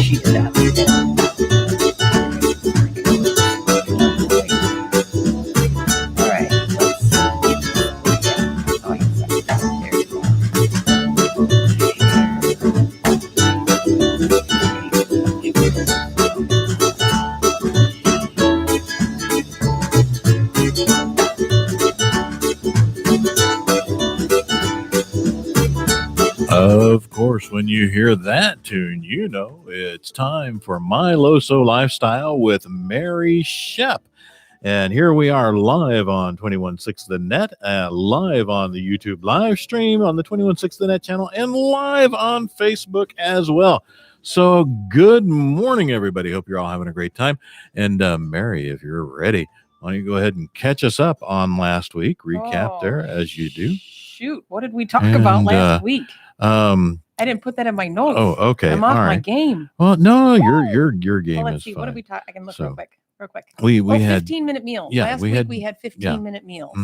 sheet or not. All right. Of course, when you hear that tune, you know it's time for My LoSo Lifestyle with Mary Schepp. And here we are live on 216 The Net, live on the YouTube live stream on the 216 The Net channel, and live on Facebook as well. So good morning, everybody. Hope you're all having a great time. And Mary, if you're ready, why don't you go ahead and catch us up on last week? Recap there as you do. Shoot, what did we talk about last week? I didn't put that in my notes. Oh, okay. I'm off my game. Well, no, your game well, let's is see. fine. What did we talk? I can look real quick. We had 15-minute meals. Yeah, last week we had 15-minute meals,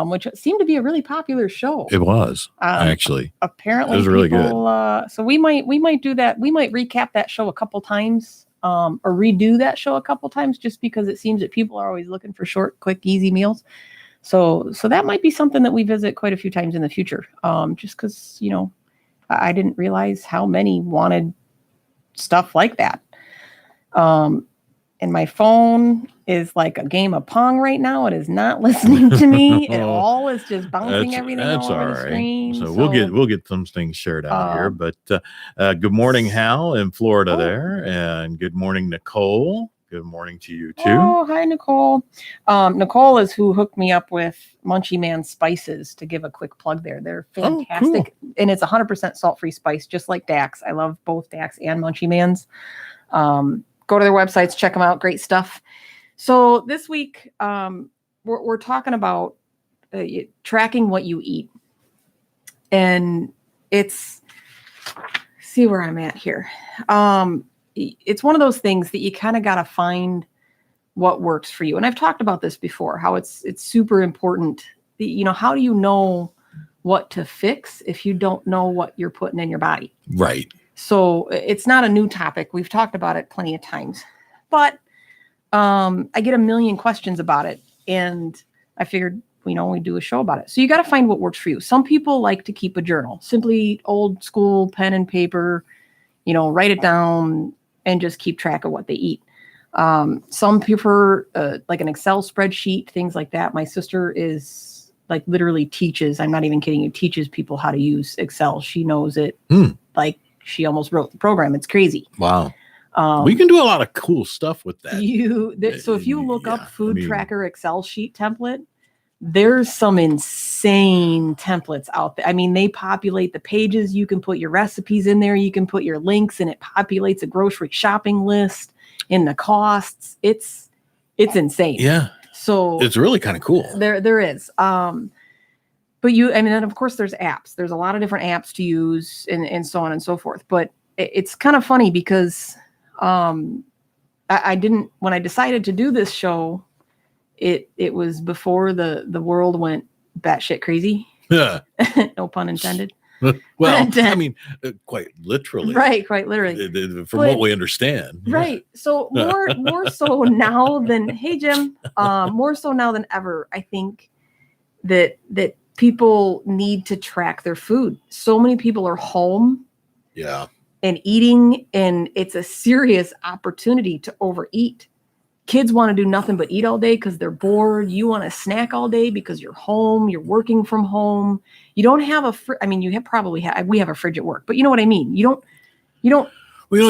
which seemed to be a really popular show. It was actually. Apparently, it was really good. So we might do that. We might recap that show a couple times, or redo that show a couple times, just because it seems that people are always looking for short, quick, easy meals. So that might be something that we visit quite a few times in the future. Just because, I didn't realize how many wanted stuff like that. And my phone is like a game of Pong right now. It is not listening to me at all. It's just bouncing everything all over the screen. So we'll get some things shared out here. But good morning, Hal in Florida there, and good morning, Nicole. Good morning to you too. Oh, hi, Nicole. Nicole is who hooked me up with Munchie Man spices, to give a quick plug there. They're fantastic. Cool. And it's 100% salt-free spice, just like Dax. I love both Dax and Munchie Man's. Go to their websites, check them out. Great stuff. So this week, we're talking about tracking what you eat. And see where I'm at here. It's one of those things that you kind of got to find what works for you. And I've talked about this before, how it's super important. How do you know what to fix if you don't know what you're putting in your body? Right. So it's not a new topic. We've talked about it plenty of times, but I get a million questions about it, and I figured, we do a show about it. So you got to find what works for you. Some people like to keep a journal, simply old school pen and paper, write it down and just keep track of what they eat. Some prefer like an Excel spreadsheet, things like that. My sister is literally teaches, I'm not even kidding you, teaches people how to use Excel. She knows it. Like she almost wrote the program. It's crazy. Wow. We can do a lot of cool stuff with that. So if you look up food tracker Excel sheet template, there's some insane templates out there. They populate the pages. You can put your recipes in there. You can put your links, and it populates a grocery shopping list and the costs. It's insane. Yeah. So it's really kind of cool. There is. But then of course there's apps. There's a lot of different apps to use and so on and so forth. But it's kind of funny because I didn't, when I decided to do this show, it was before the world went batshit crazy. Yeah. No pun intended. Well, quite literally. Right, quite literally. From what we understand. Right. So more so now than, hey Jim, more so now than ever, I think that people need to track their food. So many people are home. Yeah. And eating, and it's a serious opportunity to overeat. Kids want to do nothing but eat all day because they're bored. You want to snack all day because you're home. You're working from home. You don't have we have a fridge at work, but you know what I mean. You don't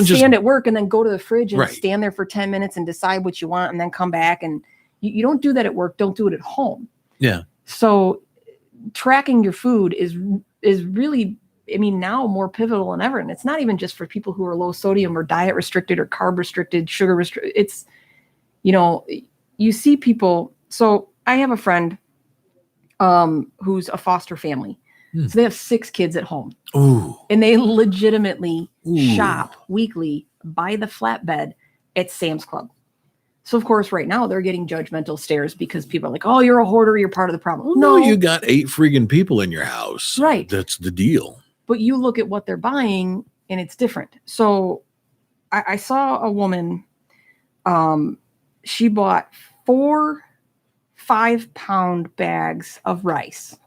stand at work and then go to the fridge and stand there for 10 minutes and decide what you want and then come back. And you don't do that at work. Don't do it at home. Yeah. So tracking your food is really, now more pivotal than ever. And it's not even just for people who are low sodium or diet restricted or carb restricted, sugar restricted. It's, you see people. So I have a friend who's a foster family. So they have 6 kids at home. Ooh. And they legitimately shop weekly by the flatbed at Sam's Club. So, of course, right now they're getting judgmental stares because people are like, oh, you're a hoarder. You're part of the problem. Well, no, you got 8 friggin' people in your house. Right. That's the deal. But you look at what they're buying and it's different. So I saw a woman, she bought 4 5-pound bags of rice.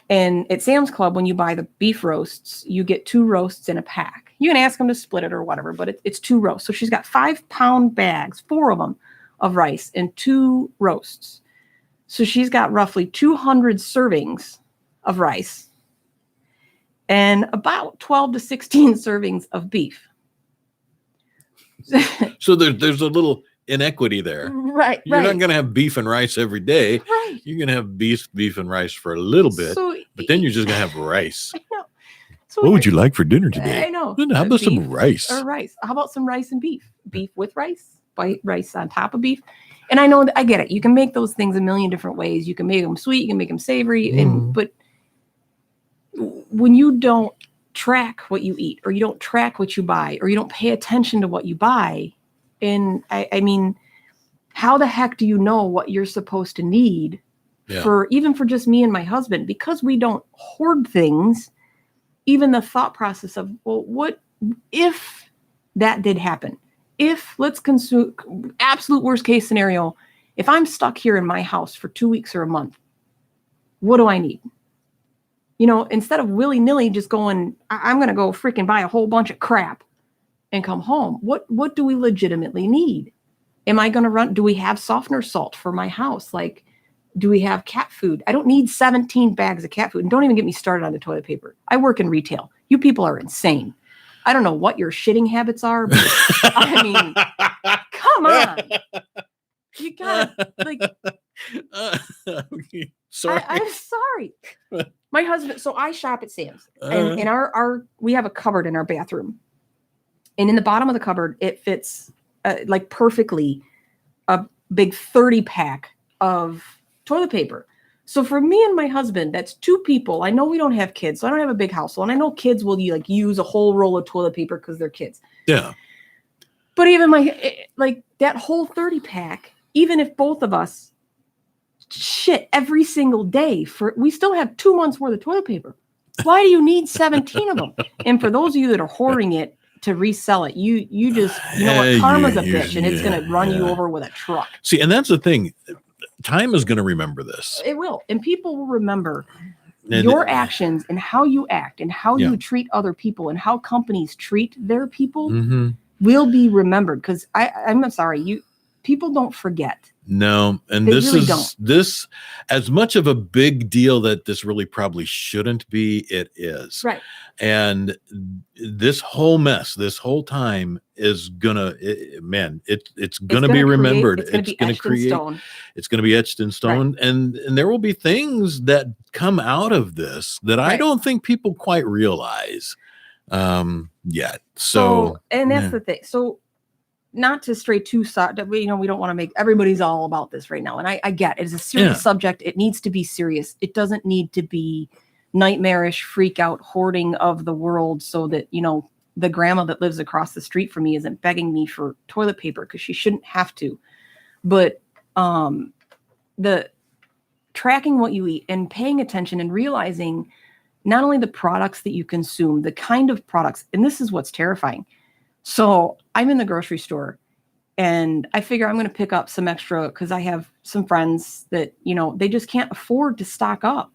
And at Sam's Club, when you buy the beef roasts, you get 2 roasts in a pack. You can ask them to split it or whatever, but it's 2 roasts. So she's got 5-pound bags, 4 of them, of rice and 2 roasts. So she's got roughly 200 servings of rice and about 12 to 16 servings of beef. So there's a little inequity there. Right. You're not going to have beef and rice every day. Right. You're going to have beef and rice for a little bit, but then you're just going to have rice. I know. So what would you like for dinner today? I know. How about some rice? Or rice. How about some rice and beef? Beef with rice? Rice on top of beef? And I know that I get it. You can make those things a million different ways. You can make them sweet. You can make them savory. But when you don't track what you eat, or you don't track what you buy, or you don't pay attention to what you buy, and I mean, how the heck do you know what you're supposed to need for just me and my husband? Because we don't hoard things. Even the thought process of, well, what if that did happen? If, let's consume, absolute worst case scenario, if I'm stuck here in my house for 2 weeks or a month, what do I need? You know, instead of willy-nilly just going, I'm going to go freaking buy a whole bunch of crap and come home. What do we legitimately need? Am I going to run? Do we have softener salt for my house? Like, do we have cat food? I don't need 17 bags of cat food. And don't even get me started on the toilet paper. I work in retail. You people are insane. I don't know what your shitting habits are, but I mean, come on. You gotta, like, sorry. I'm sorry. My husband, so I shop at Sam's, and in our we have a cupboard in our bathroom. And in the bottom of the cupboard, it fits like perfectly a big 30 pack of toilet paper. So for me and my husband, that's 2 people. I know we don't have kids, so I don't have a big household. And I know kids will use a whole roll of toilet paper because they're kids. Yeah. But even that whole 30 pack, even if both of us shit every single day, we still have 2 months worth of toilet paper. Why do you need 17 of them? And for those of you that are hoarding it to resell it, you know what, karma's a bitch, and it's going to run you over with a truck. See, and that's the thing. Time is going to remember this. It will. And people will remember your actions and how you act and how you treat other people and how companies treat their people will be remembered. Because I'm sorry, people don't forget. No, and They this really is don't. this as much of a big deal that this really probably shouldn't be. It is. Right. And this whole mess, this whole time is gonna, it's gonna be remembered. It's gonna create. It's gonna be etched in stone, Right. and there will be things that come out of this that I don't think people quite realize yet. So and that's the thing. So, not to stray too we don't want to make everybody's all about this right now. And I get it. It's a serious subject. It needs to be serious. It doesn't need to be nightmarish, freak out hoarding of the world so that, the grandma that lives across the street from me isn't begging me for toilet paper because she shouldn't have to. But the tracking what you eat and paying attention and realizing not only the products that you consume, the kind of products, and this is what's terrifying. So I'm in the grocery store and I figure I'm going to pick up some extra because I have some friends that, they just can't afford to stock up.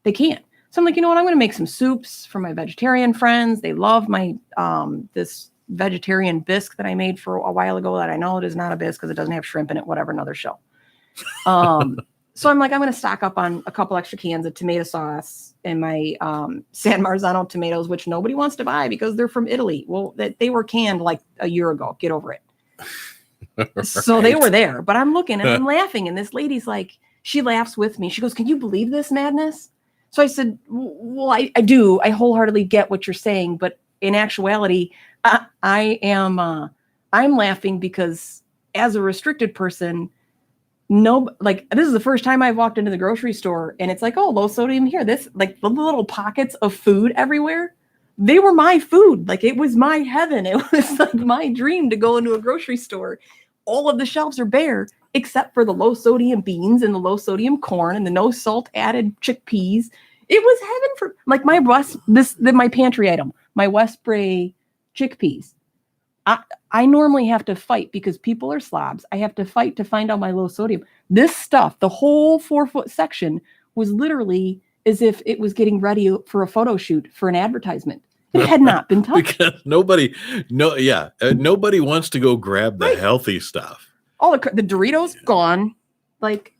They can't. So I'm like, you know what? I'm going to make some soups for my vegetarian friends. They love my, this vegetarian bisque that I made for a while ago that I know it is not a bisque because it doesn't have shrimp in it, whatever, another show. So I'm like, I'm going to stock up on a couple extra cans of tomato sauce and my San Marzano tomatoes, which nobody wants to buy because they're from Italy. Well, they were canned like a year ago. Get over it. Right. So they were there, but I'm looking and I'm laughing. And this lady's like, she laughs with me. She goes, can you believe this madness? So I said, well, I do. I wholeheartedly get what you're saying. But in actuality, I'm laughing because as a restricted person, this is the first time I've walked into the grocery store and it's like, oh, low sodium here. This, like, the little pockets of food everywhere. They were my food. Like, it was my heaven. It was like my dream to go into a grocery store. All of the shelves are bare except for the low sodium beans and the low sodium corn and the no salt added chickpeas. It was heaven for like my pantry item, my Westbury chickpeas. I normally have to fight because people are slobs. I have to fight to find out my low sodium. This stuff, the whole 4-foot section was literally as if it was getting ready for a photo shoot for an advertisement. It had not been touched. Because nobody wants to go grab the healthy stuff. All the Doritos gone, like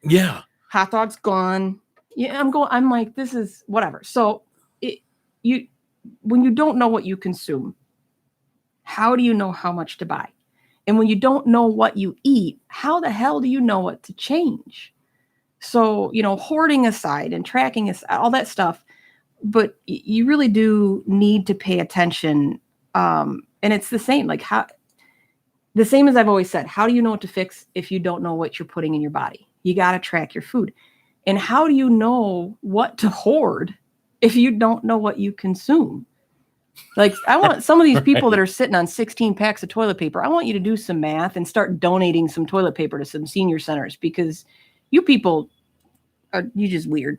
yeah, hot dogs gone. Yeah, I'm like, this is whatever. So when you don't know what you consume, how do you know how much to buy? And when you don't know what you eat, how the hell do you know what to change? So, hoarding aside and tracking aside, all that stuff, but you really do need to pay attention. And it's the same, the same as I've always said, how do you know what to fix if you don't know what you're putting in your body? You got to track your food. And how do you know what to hoard if you don't know what you consume? Like, I want some of these people that are sitting on 16 packs of toilet paper, I want you to do some math and start donating some toilet paper to some senior centers, because you people you just weird.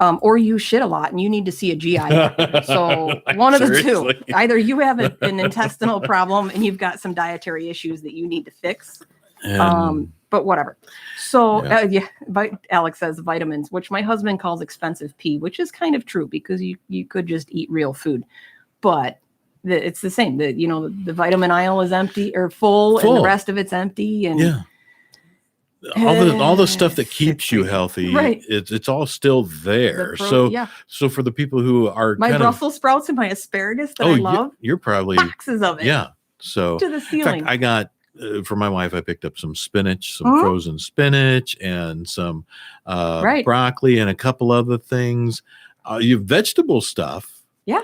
Or you shit a lot and you need to see a GI doctor. So one of the two. Either you have an intestinal problem and you've got some dietary issues that you need to fix. But whatever. So Alex says vitamins, which my husband calls expensive pee, which is kind of true because you could just eat real food. But it's the same. The vitamin aisle is empty or full, and the rest of it's empty. And all the stuff that keeps you healthy, right? It's all still there. So for the people who are my Brussels sprouts and my asparagus that I love, you're probably boxes of it. Yeah. So to the ceiling. In fact, I got for my wife, I picked up some spinach, some frozen spinach, and some broccoli, and a couple other things. You vegetable stuff. Yeah.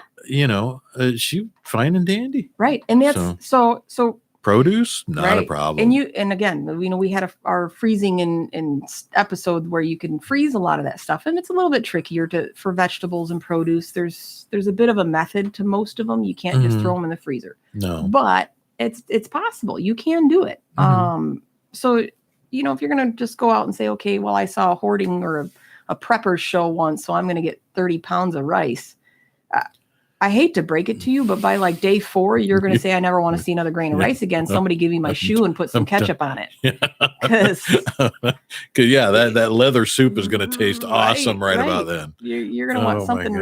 She fine and dandy. Right. And that's so produce, not a problem. And again, we had our freezing in episode where you can freeze a lot of that stuff. And it's a little bit trickier for vegetables and produce. There's a bit of a method to most of them. You can't just throw them in the freezer. No. But it's possible. You can do it. So, if you're going to just go out and say, okay, well, I saw a hoarding or a prepper show once, so I'm going to get 30 pounds of rice. I hate to break it to you, but by like day 4, you're going to say, I never want to see another grain of rice again. Somebody give me my shoe and put some ketchup on it. Because that leather soup is going to taste awesome right about then. You're going to want something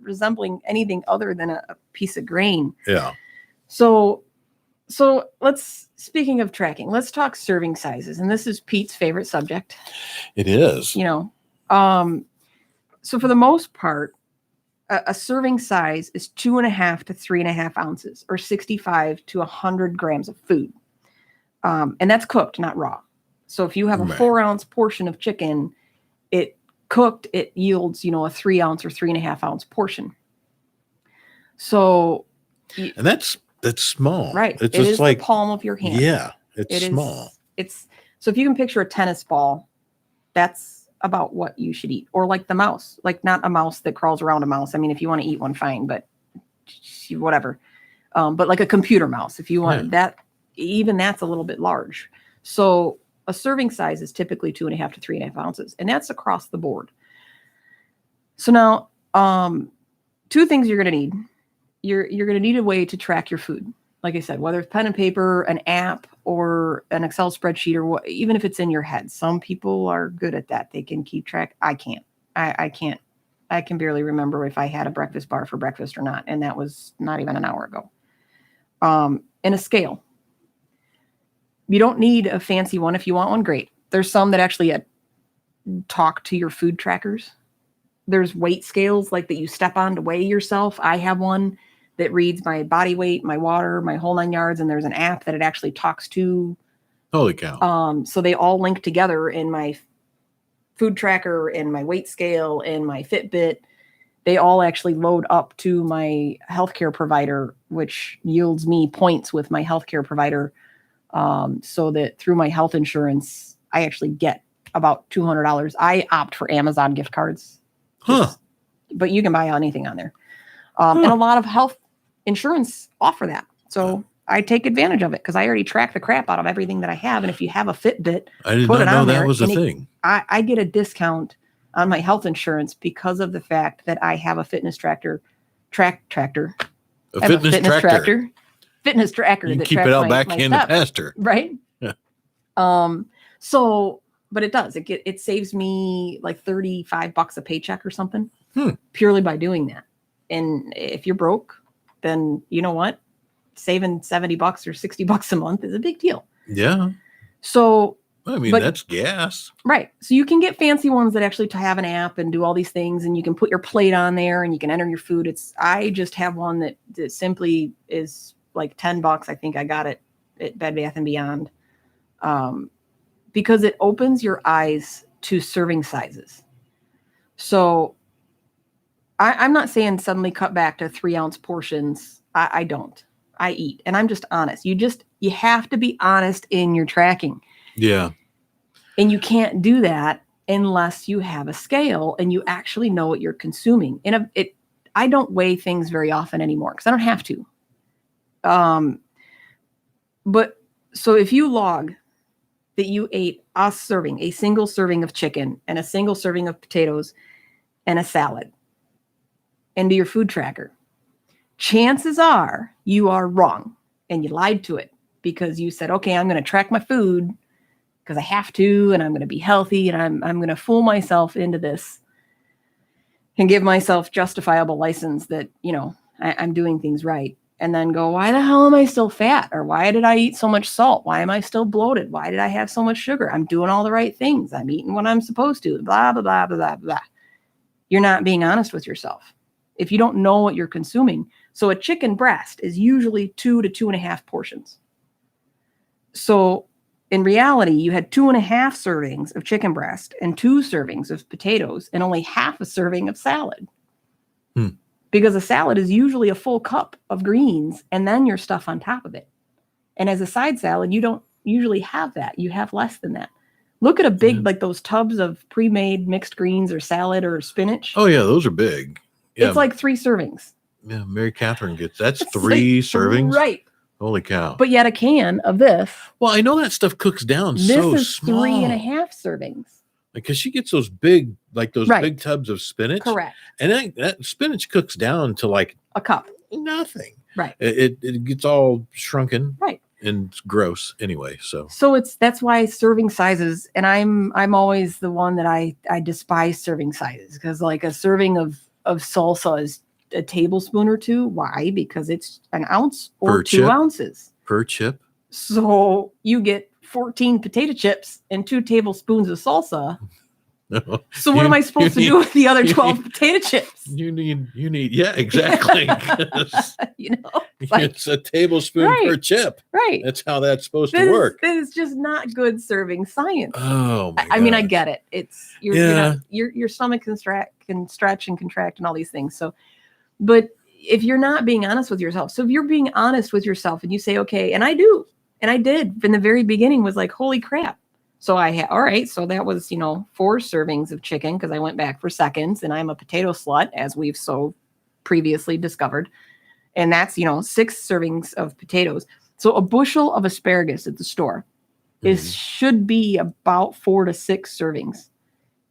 resembling anything other than a piece of grain. Yeah. So speaking of tracking, let's talk serving sizes. And this is Pete's favorite subject. It is. So for the most part, a serving size is 2.5 to 3.5 ounces, or 65 to 100 grams of food. And that's cooked, not raw. So if you have a 4-ounce portion of chicken, it yields, a 3 ounce or 3.5 ounce portion. So, and that's small, right? It's just is like the palm of your hand. Yeah, it's small. So if you can picture a tennis ball, that's about what you should eat. Or like the mouse, like not a mouse that crawls around a mouse. I mean, if you want to eat one, fine, but whatever. But like a computer mouse, if you want that, even that's a little bit large. So a serving size is typically 2.5 to 3.5 ounces, and that's across the board. So now, 2 things you're going to need. You're going to need a way to track your food. Like I said, whether it's pen and paper, an app, or an Excel spreadsheet, or even if it's in your head. Some people are good at that. They can keep track. I can't. I can't. I can barely remember if I had a breakfast bar for breakfast or not. And that was not even an hour ago. And a scale. You don't need a fancy one. If you want one, great. There's some that actually talk to your food trackers. There's weight scales like that you step on to weigh yourself. I have one that reads my body weight, my water, my whole 9 yards, and there's an app that it actually talks to. Holy cow. So they all link together in my food tracker and my weight scale and my Fitbit. They all actually load up to my healthcare provider, which yields me points with my healthcare provider. So that through my health insurance, I actually get about $200. I opt for Amazon gift cards. But you can buy anything on there. And a lot of health insurance offer that. So I take advantage of it because I already track the crap out of everything that I have. And if you have a Fitbit, I did not know that was a thing. I get a discount on my health insurance because of the fact that I have a fitness tractor. A fitness tractor. fitness tracker You can that keep tracks it out my, back my in the steps, pasture. right? Yeah. So, but it does. It saves me like $35 a paycheck or something purely by doing that. And if you're broke, then you know what? Saving $70 or $60 a month is a big deal. Yeah. So, I mean, that's gas. Right. So you can get fancy ones that actually have an app and do all these things, and you can put your plate on there and you can enter your food. I just have one that simply is like $10. I think I got it at Bed Bath & Beyond. Because it opens your eyes to serving sizes. So I'm not saying suddenly cut back to 3-ounce portions. I don't. I eat, and I'm just honest. You have to be honest in your tracking. Yeah. And you can't do that unless you have a scale and you actually know what you're consuming. I don't weigh things very often anymore because I don't have to. But so if you log that you ate a single serving of chicken and a single serving of potatoes and a salad into your food tracker, chances are you are wrong and you lied to it because you said, okay, I'm going to track my food because I have to, and I'm going to be healthy, and I'm going to fool myself into this and give myself justifiable license that, I'm doing things right. And then go, why the hell am I still fat? Or why did I eat so much salt? Why am I still bloated? Why did I have so much sugar? I'm doing all the right things. I'm eating what I'm supposed to, blah, blah, blah, blah, blah, blah. You're not being honest with yourself. If you don't know what you're consuming. So a chicken breast is usually 2 to 2.5 portions. So in reality, you had 2.5 servings of chicken breast and 2 servings of potatoes and only half a serving of salad. Because a salad is usually a full cup of greens and then your stuff on top of it. And as a side salad, you don't usually have that. You have less than that. Look at a big, like those tubs of pre-made mixed greens or salad or spinach. Oh, yeah, those are big. Yeah. It's like 3 servings. Yeah, Mary Catherine that's 3 servings. Right. Holy cow. But yet a can of this. Well, I know that stuff cooks down this so is small. 3.5 servings. Because she gets those big, Right. big tubs of spinach. Correct. And that spinach cooks down to like a cup. Nothing. Right. It gets all shrunken. Right. And it's gross anyway. So that's why serving sizes, and I'm always the one that I despise serving sizes, because like a serving of salsa is a tablespoon or 2. Why? Because it's an ounce or per 2 chip, ounces per chip. So you get 14 potato chips and 2 tablespoons of salsa. No. So what am I supposed to do with the other 12 potato chips? You need, yeah, exactly. It's a tablespoon per chip. Right. That's how that's supposed to work. This is just not good serving science. Oh my God. I mean, I get it. It's your stomach can stretch and contract and all these things. So, but if you're not being honest with yourself, so if you're being honest with yourself and you say, okay, and I do, and I did from the very beginning, was like, holy crap. So all right. So that was, 4 servings of chicken, because I went back for seconds, and I'm a potato slut, as we've so previously discovered. And that's, 6 servings of potatoes. So a bushel of asparagus at the store should be about 4 to 6 servings.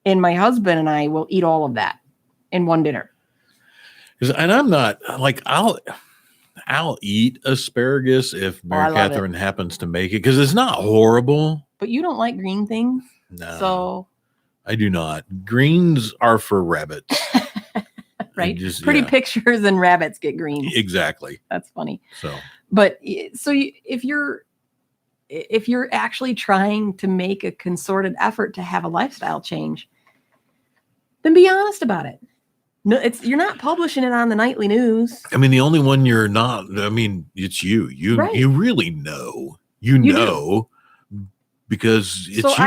And my husband and I will eat all of that in one dinner. And I'm not like, I'll eat asparagus if Mary Catherine happens to make it, because it's not horrible. But you don't like green things? No. So I do not. Greens are for rabbits. Right? Pretty pictures and rabbits get greens. Exactly. That's funny. So, but so if you're actually trying to make a concerted effort to have a lifestyle change, then be honest about it. No, you're not publishing it on the nightly news. I mean, the only one you're not, it's you. You really know. You know. Because it's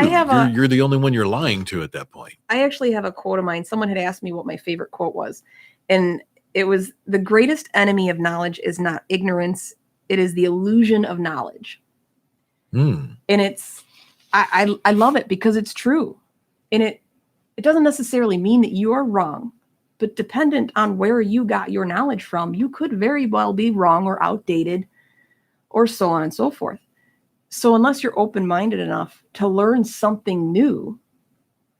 you're the only one you're lying to at that point. I actually have a quote of mine. Someone had asked me what my favorite quote was. And it was, the greatest enemy of knowledge is not ignorance. It is the illusion of knowledge. And I love it because it's true. And it doesn't necessarily mean that you're wrong, but dependent on where you got your knowledge from, you could very well be wrong or outdated or so on and so forth. So unless you're open-minded enough to learn something new,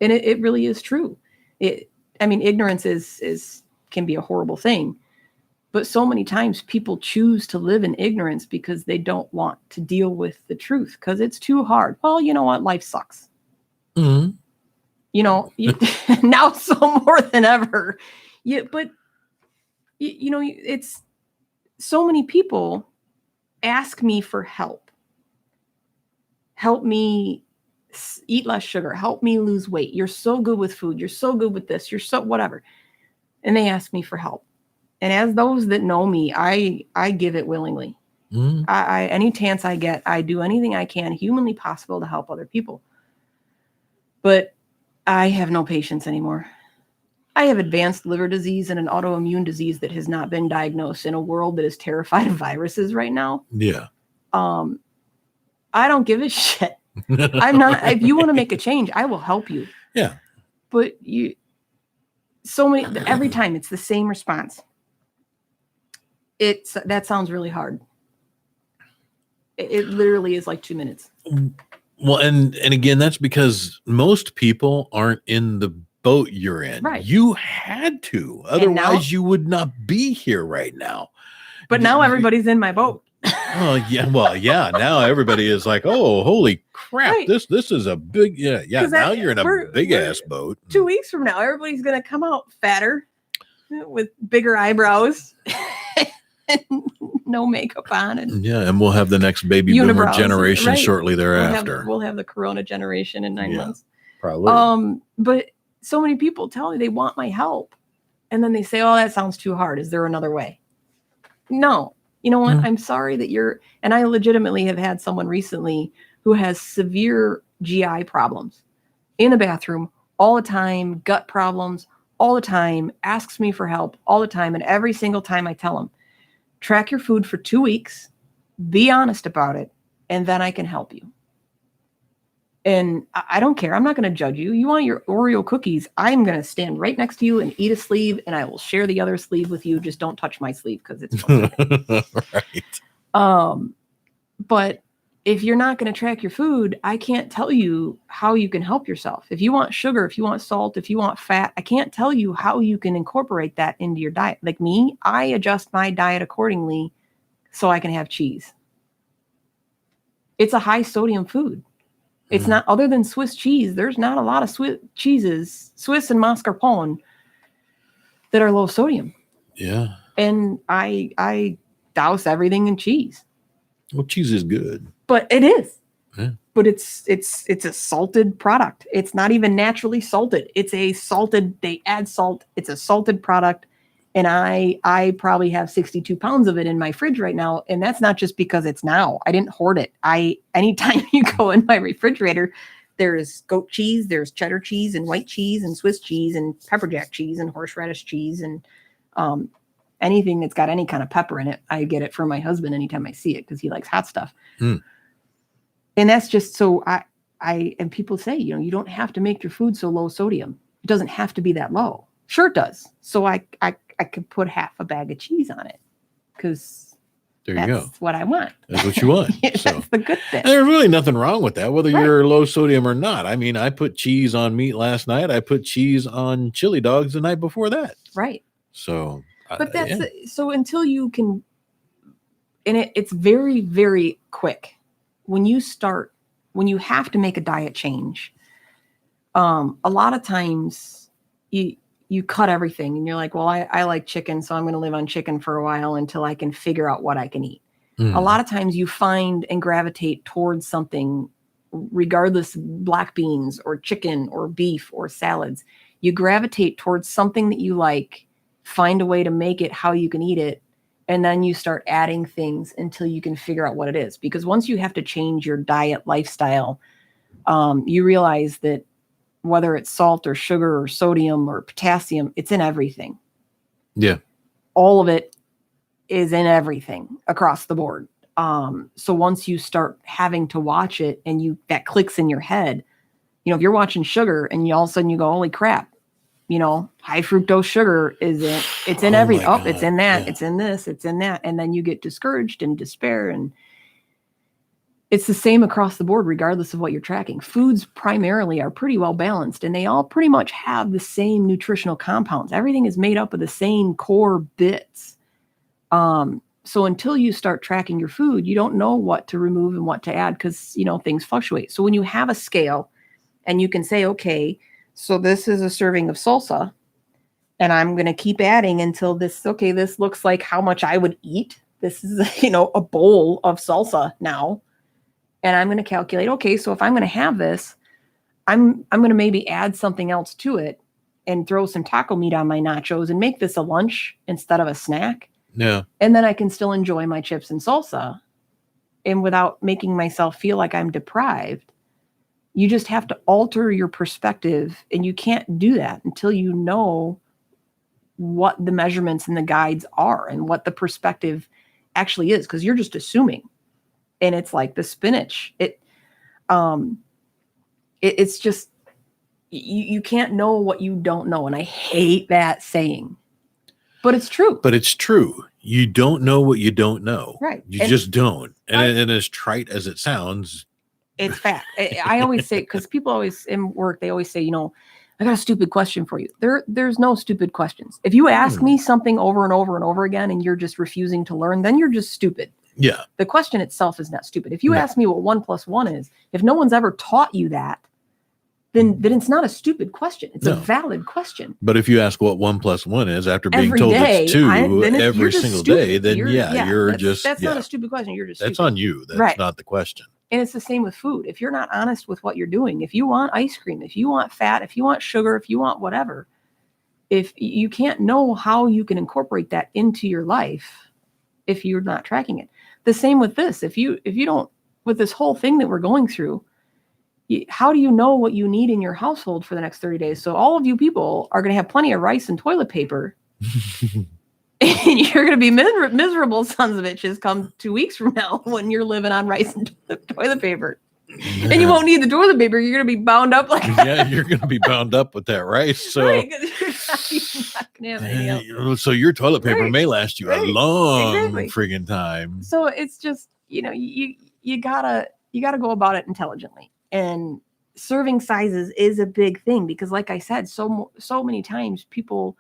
and it really is true. Ignorance can be a horrible thing, But so many times people choose to live in ignorance because they don't want to deal with the truth because it's too hard. Well, you know what? Life sucks. Mhm. Now so more than ever. But it's so many people ask me for help. Help me eat less sugar. Help me lose weight. You're so good with food. You're so good with this. You're so whatever. And they ask me for help. And as those that know me, I give it willingly. Mhm. I any chance I get, I do anything I can humanly possible to help other people. But I have no patience anymore. I have advanced liver disease and an autoimmune disease that has not been diagnosed in a world that is terrified of viruses right now. Yeah. I don't give a shit. I'm not. If you want to make a change, I will help you. Yeah. But every time it's the same response. That sounds really hard. It literally is like 2 minutes. Well, and again, that's because most people aren't in the boat you're in. Right. You had to, otherwise you would not be here right now. But now everybody's in my boat. Oh yeah, well, yeah. Now everybody is like, "Oh, holy crap! Right. This is a big Now you're in a big ass boat." 2 weeks from now, everybody's gonna come out fatter, with bigger eyebrows, no makeup on, and we'll have the next baby boomer generation shortly thereafter. We'll have the Corona generation in 9 months, probably. But so many people tell me they want my help, and then they say, "Oh, that sounds too hard. Is there another way?" No. You know what? I'm sorry that and I legitimately have had someone recently who has severe GI problems in the bathroom all the time, gut problems all the time, asks me for help all the time. And every single time I tell him, track your food for 2 weeks, be honest about it, and then I can help you. And I don't care. I'm not going to judge you. You want your Oreo cookies, I'm going to stand right next to you and eat a sleeve, and I will share the other sleeve with you. Just don't touch my sleeve because it's right. But if you're not going to track your food, I can't tell you how you can help yourself. If you want sugar, if you want salt, if you want fat, I can't tell you how you can incorporate that into your diet. Like me, I adjust my diet accordingly so I can have cheese. It's a high sodium food. It's not, other than Swiss cheese, there's not a lot of Swiss cheeses, Swiss and mascarpone, that are low sodium. Yeah. And I douse everything in cheese. Well, cheese is good. But it is. Yeah. But it's a salted product. It's not even naturally salted. They add salt. It's a salted product. And I probably have 62 pounds of it in my fridge right now. And that's not just because it's now. I didn't hoard it. Anytime you go in my refrigerator, there's goat cheese, there's cheddar cheese and white cheese and Swiss cheese and pepper jack cheese and horseradish cheese and anything that's got any kind of pepper in it. I get it from my husband anytime I see it because he likes hot stuff. And that's just so and people say, you don't have to make your food so low sodium. It doesn't have to be that low. Sure it does. So I could put half a bag of cheese on it because that's what I want. That's what you want. That's the good thing. And there's really nothing wrong with that, whether you're low sodium or not. I mean, I put cheese on meat last night. I put cheese on chili dogs the night before that. Right. So, but so until you can, and it's very, very quick. When you have to make a diet change, a lot of times you cut everything and you're like, well, I like chicken, so I'm going to live on chicken for a while until I can figure out what I can eat. A lot of times you find and gravitate towards something, regardless, black beans or chicken or beef or salads. You gravitate towards something that you like, find a way to make it how you can eat it, and then you start adding things until you can figure out what it is. Because once you have to change your diet lifestyle, you realize that whether it's salt or sugar or sodium or potassium, it's in everything. Yeah. All of it is in everything across the board. So once you start having to watch it and that clicks in your head, if you're watching sugar and all of a sudden you go, holy crap, high fructose sugar it's in everything. Oh, it's in that, it's in this, it's in that. And then you get discouraged and despair. And it's the same across the board, regardless of what you're tracking. Foods primarily are pretty well balanced, and they all pretty much have the same nutritional compounds. Everything is made up of the same core bits. So until you start tracking your food, you don't know what to remove and what to add because, things fluctuate. So when you have a scale and you can say, okay, so this is a serving of salsa and I'm going to keep adding until this looks like how much I would eat. This is, a bowl of salsa now. And I'm going to calculate, okay, so if I'm going to have this, I'm going to maybe add something else to it and throw some taco meat on my nachos and make this a lunch instead of a snack. Yeah. And then I can still enjoy my chips and salsa and without making myself feel like I'm deprived. You just have to alter your perspective, and you can't do that until you know what the measurements and the guides are and what the perspective actually is, because you're just assuming. And it's like the spinach. It's just you can't know what you don't know, and I hate that saying, but it's true. But it's true. You don't know what you don't know. Right. You just don't. And as trite as it sounds, it's fact. I always say, because people always in work, they always say, I got a stupid question for you. There's no stupid questions. If you ask me something over and over and over again and you're just refusing to learn, then you're just stupid. Yeah. The question itself is not stupid. If you ask me what 1 + 1 is, if no one's ever taught you that, then it's not a stupid question. It's a valid question. But if you ask what 1 + 1 is after being Every told day, it's 2 every single stupid. day, then that's not a stupid question. You're just that's stupid. on you. That's not the question. And it's the same with food. If you're not honest with what you're doing, if you want ice cream, if you want fat, if you want sugar, if you want whatever, if you can't know how you can incorporate that into your life if you're not tracking it. The same with this. If you don't, with this whole thing that we're going through, how do you know what you need in your household for the next 30 days? So all of you people are going to have plenty of rice and toilet paper. And you're going to be miserable sons of bitches come 2 weeks from now when you're living on rice and toilet paper. Yeah. And you won't need the toilet paper. You're going to be bound up like that. Yeah, you're going to be bound up with that rice. So right, you're not going to have anything else. So your toilet paper may last you a long exactly. friggin' time. So it's just, you gotta go about it intelligently. And serving sizes is a big thing because, like I said, so many times people,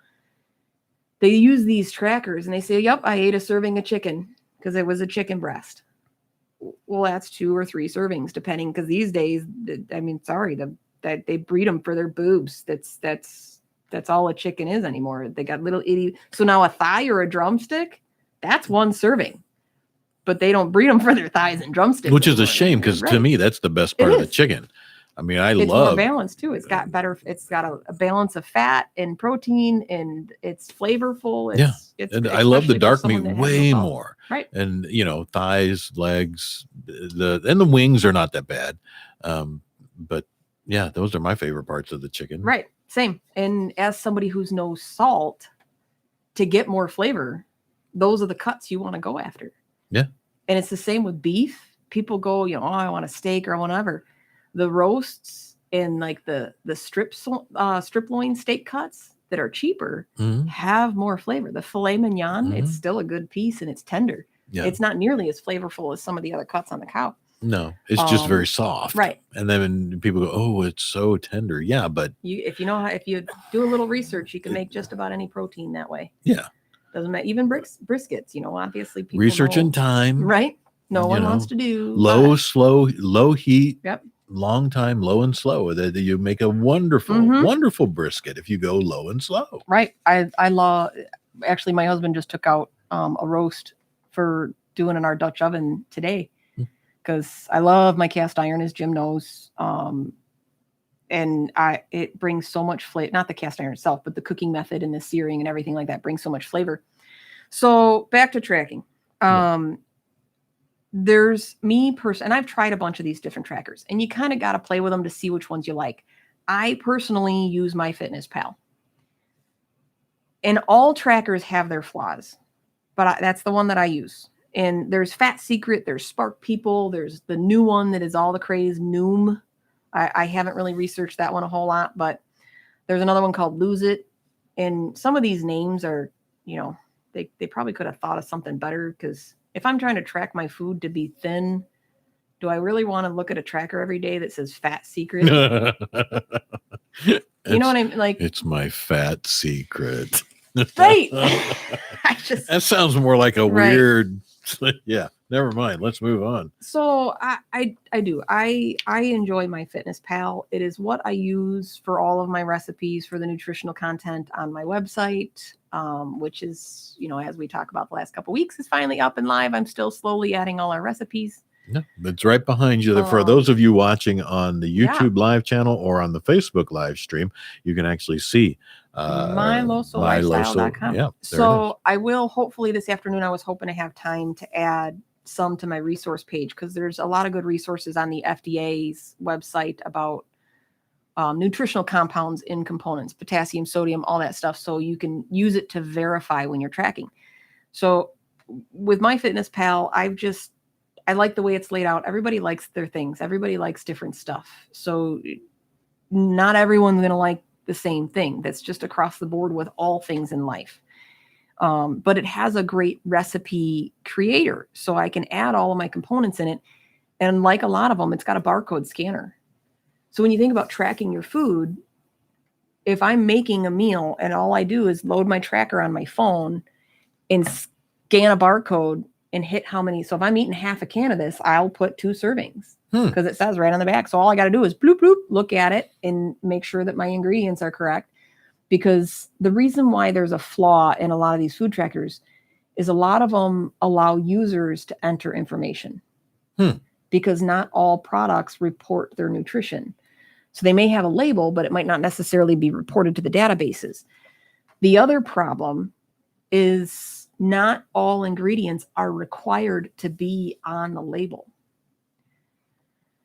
they use these trackers and they say, yep, I ate a serving of chicken because it was a chicken breast. Well, that's 2 or 3 servings, depending, because these days, that they breed them for their boobs. That's all a chicken is anymore. They got little itty. So now a thigh or a drumstick, that's 1 serving. But they don't breed them for their thighs and drumsticks. Which is a shame, because to me, that's the best part of the chicken. I mean, it's more balanced too. It's got a balance of fat and protein, and it's flavorful. And I love the dark meat way more. Right. And thighs, legs, the wings are not that bad. But yeah, those are my favorite parts of the chicken. Right. Same. And as somebody who's no salt, to get more flavor, those are the cuts you want to go after. Yeah. And it's the same with beef. People go, I want a steak or whatever. The roasts and like the strip loin steak cuts that are cheaper have more flavor. The filet mignon, it's still a good piece and it's tender. Yeah. It's not nearly as flavorful as some of the other cuts on the cow. No, it's just very soft. Right. And then people go, oh, it's so tender. Yeah, but if you do a little research, you can make just about any protein that way. Yeah. Doesn't matter. Even briskets, obviously people research and time. Right. No one wants to do low heat. Yep. Long time, low and slow. That you make a wonderful brisket if you go low and slow. Right. I love. Actually, my husband just took out a roast for doing in our Dutch oven today because I love my cast iron, as Jim knows. And it brings so much flavor. Not the cast iron itself, but the cooking method and the searing and everything like that brings so much flavor. So back to tracking. There's and I've tried a bunch of these different trackers, and you kind of got to play with them to see which ones you like. I personally use MyFitnessPal. And all trackers have their flaws, but that's the one that I use. And there's Fat Secret, there's Spark People, there's the new one that is all the craze, Noom. I haven't really researched that one a whole lot, but there's another one called Lose It. And some of these names are, they probably could have thought of something better, because if I'm trying to track my food to be thin, do I really want to look at a tracker every day that says Fat Secret? You know what I mean? Like, it's my fat secret. Right. I just That sounds more like a Right. weird. Yeah, never mind. Let's move on. So I do. I enjoy my Fitness Pal. It is what I use for all of my recipes for the nutritional content on my website, which is, as we talk about the last couple weeks, is finally up and live. I'm still slowly adding all our recipes. No, it's right behind you. For those of you watching on the YouTube live channel or on the Facebook live stream, you can actually see MyLoSoLifestyle.com. Yeah. So I will hopefully this afternoon. I was hoping to have time to add some to my resource page because there's a lot of good resources on the FDA's website about nutritional compounds in components, potassium, sodium, all that stuff. So you can use it to verify when you're tracking. So with my Fitness Pal, I like the way it's laid out. Everybody likes their things. Everybody likes different stuff. So not everyone's going to like the same thing. That's just across the board with all things in life. But it has a great recipe creator. So I can add all of my components in it. And like a lot of them, it's got a barcode scanner. So when you think about tracking your food, if I'm making a meal and all I do is load my tracker on my phone and scan a barcode and hit how many. So if I'm eating half a can of this, I'll put 2 servings because it says right on the back. So all I got to do is bloop, bloop, look at it and make sure that my ingredients are correct. Because the reason why there's a flaw in a lot of these food trackers is a lot of them allow users to enter information because not all products report their nutrition. So they may have a label, but it might not necessarily be reported to the databases. The other problem is not all ingredients are required to be on the label.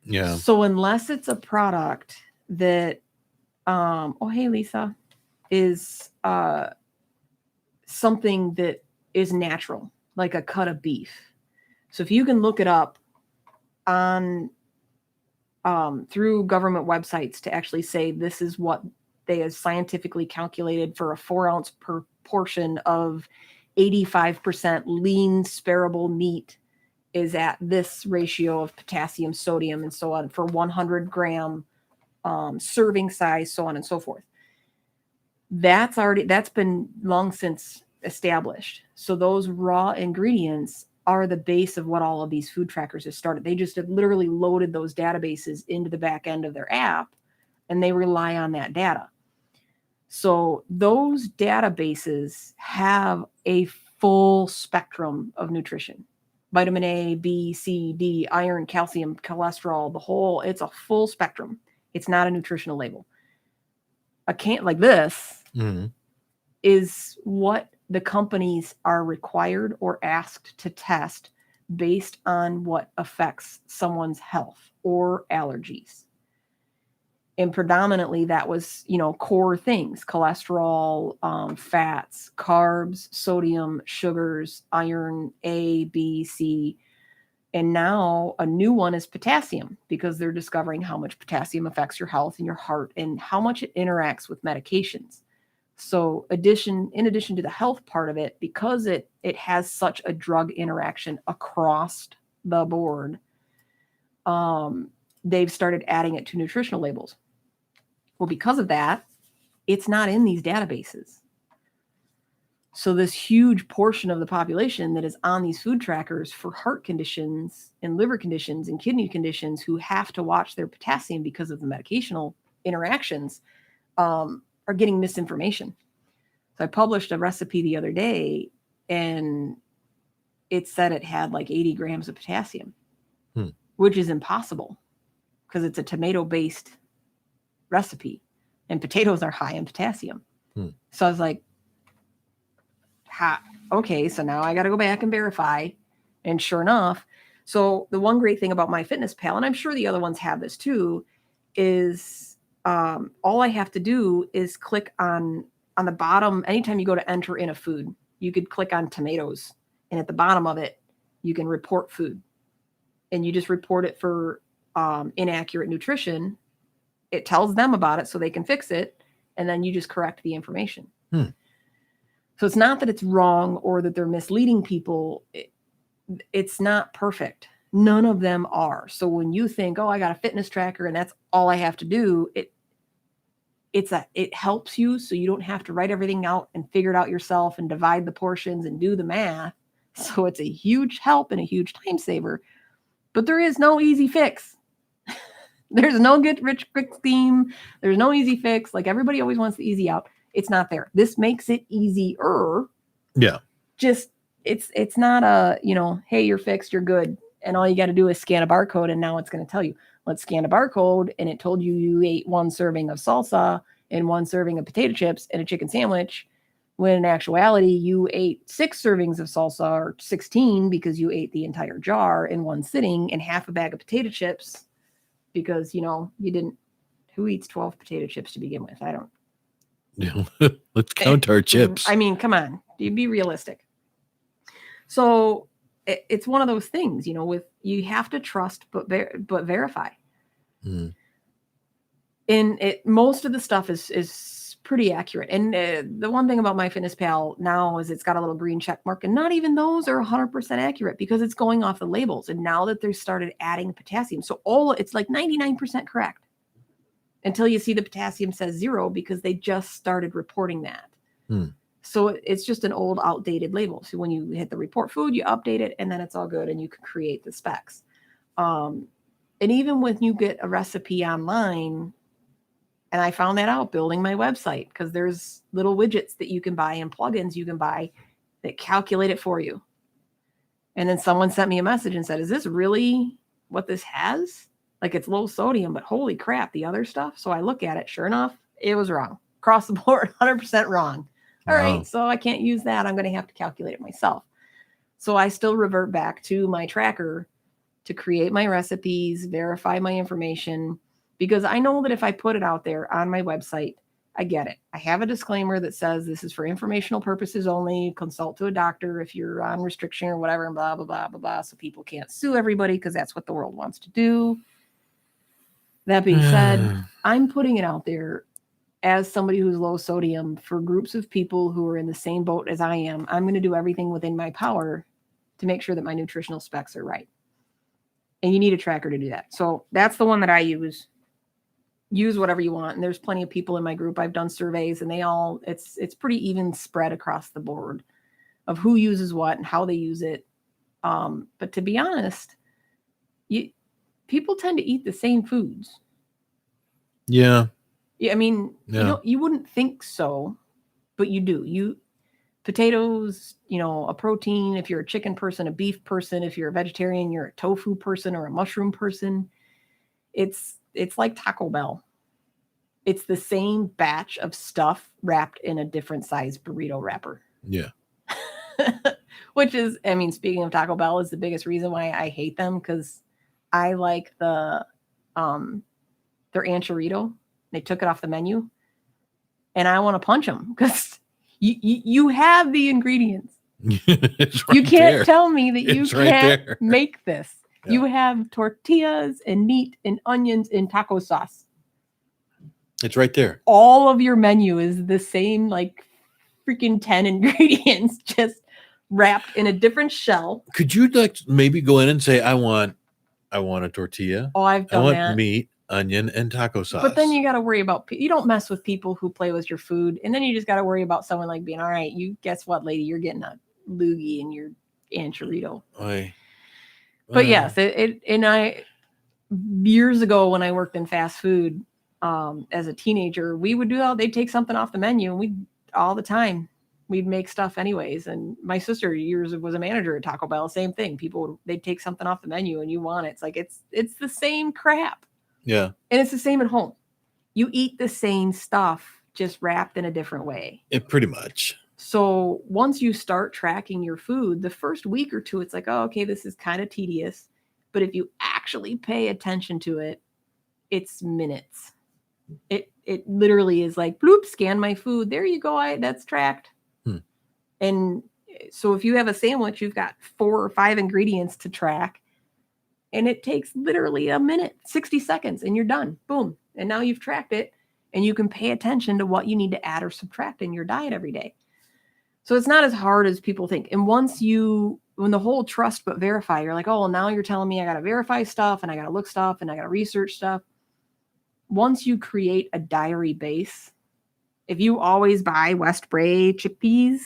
Yeah. So unless it's a product that, hey, Lisa, is something that is natural, like a cut of beef. So if you can look it up on through government websites to actually say this is what they have scientifically calculated for a 4-ounce per portion of 85% lean sparable meat is at this ratio of potassium, sodium, and so on for 100-gram serving size, so on and so forth. That's been long since established. So those raw ingredients are the base of what all of these food trackers have started. They just have literally loaded those databases into the back end of their app, and they rely on that data. So those databases have a full spectrum of nutrition. Vitamin A, B, C, D, iron, calcium, cholesterol, it's a full spectrum. It's not a nutritional label. A can like this is what the companies are required or asked to test based on what affects someone's health or allergies. And predominantly that was, core things, cholesterol, fats, carbs, sodium, sugars, iron, A, B, C. And now a new one is potassium because they're discovering how much potassium affects your health and your heart and how much it interacts with medications. So in addition to the health part of it, because it has such a drug interaction across the board, they've started adding it to nutritional labels. Well, because of that, it's not in these databases. So this huge portion of the population that is on these food trackers for heart conditions and liver conditions and kidney conditions who have to watch their potassium because of the medicational interactions are getting misinformation. So I published a recipe the other day and it said it had like 80 grams of potassium, which is impossible because it's a tomato-based recipe and potatoes are high in potassium. So I was like, okay, so now I got to go back and verify. And sure enough, so the one great thing about my Fitness Pal, and I'm sure the other ones have this too, is all I have to do is click on the bottom. Anytime you go to enter in a food, you could click on tomatoes. And at the bottom of it, you can report food. And you just report it for inaccurate nutrition. It tells them about it so they can fix it. And then you just correct the information. So it's not that it's wrong or that they're misleading people. It's not perfect. None of them are. So when you think, I got a fitness tracker and that's all I have to do, it helps you so you don't have to write everything out and figure it out yourself and divide the portions and do the math. So it's a huge help and a huge time saver. But there is no easy fix. There's no get rich quick scheme. There's no easy fix. Like everybody always wants the easy out. It's not there. This makes it easier. Yeah. Just it's not a, hey, you're fixed, you're good. And all you got to do is scan a barcode and now it's going to tell you, let's scan a barcode. And it told you ate 1 serving of salsa and 1 serving of potato chips and a chicken sandwich. When in actuality, you ate 6 servings of salsa or 16 because you ate the entire jar in 1 sitting and half a bag of potato chips because, you didn't, who eats 12 potato chips to begin with? I don't. Let's count our chips. I mean, come on, be realistic. So it's one of those things, with you have to trust, but verify. Mm. And most of the stuff is pretty accurate. And the one thing about MyFitnessPal now is it's got a little green check mark, and not even those are 100% accurate because it's going off the labels. And now that they started adding potassium, so it's like 99% correct until you see the potassium says 0 because they just started reporting that. Mm. So it's just an old outdated label. So when you hit the report food, you update it and then it's all good and you can create the specs. And even when you get a recipe online, and I found that out building my website because there's little widgets that you can buy and plugins you can buy that calculate it for you. And then someone sent me a message and said, is this really what this has? Like it's low sodium, but holy crap, the other stuff. So I look at it. Sure enough, it was wrong. Across the board, 100% wrong. All right, so I can't use that. I'm going to have to calculate it myself. So I still revert back to my tracker to create my recipes, verify my information, because I know that if I put it out there on my website, I get it. I have a disclaimer that says this is for informational purposes only. Consult to a doctor if you're on restriction or whatever, and blah, blah, blah, blah, blah. So people can't sue everybody because that's what the world wants to do. That being said, I'm putting it out there as somebody who's low sodium for groups of people who are in the same boat as I am. I'm going to do everything within my power to make sure that my nutritional specs are right. And you need a tracker to do that. So that's the one that I use. Use whatever you want. And there's plenty of people in my group. I've done surveys and it's pretty even spread across the board of who uses what and how they use it. But to be honest, people tend to eat the same foods. Yeah. I mean, you wouldn't think so, but you do. Potatoes, a protein. If you're a chicken person, a beef person, if you're a vegetarian, you're a tofu person or a mushroom person. It's like Taco Bell. It's the same batch of stuff wrapped in a different size burrito wrapper. Yeah. Which is, speaking of Taco Bell, is the biggest reason why I hate them because I like their anchorito. They took it off the menu, and I want to punch them because you have the ingredients. Right, you can't there. Tell me that you can't right make this. Yeah. You have tortillas and meat and onions and taco sauce. It's right there. All of your menu is the same, like freaking 10 ingredients, just wrapped in a different shell. Could you maybe go in and say, I want a tortilla. Oh, I've done that. Meat, onion, and taco sauce. But then you got to worry about, you don't mess with people who play with your food. And then you just got to worry about someone like being, all right, you guess what, lady, you're getting a loogie in your anchorito. But yes, years ago when I worked in fast food, as a teenager, we would do that. They'd take something off the menu and all the time we'd make stuff anyways. And my sister was a manager at Taco Bell. Same thing. They'd take something off the menu and you want it. It's like, it's the same crap. Yeah. And it's the same at home. You eat the same stuff, just wrapped in a different way. Pretty much. So once you start tracking your food, the first week or two, it's like, oh, okay, this is kind of tedious. But if you actually pay attention to it, it's minutes. It literally is like, bloop, scan my food. There you go. That's tracked. And so if you have a sandwich, you've got 4 or 5 ingredients to track. And it takes literally a minute, 60 seconds, and you're done. Boom. And now you've tracked it, and you can pay attention to what you need to add or subtract in your diet every day. So it's not as hard as people think. And when the whole trust but verify, you're like, oh, well, now you're telling me I got to verify stuff, and I got to look stuff, and I got to research stuff. once you create a diary base, if you always buy West Bray chickpeas,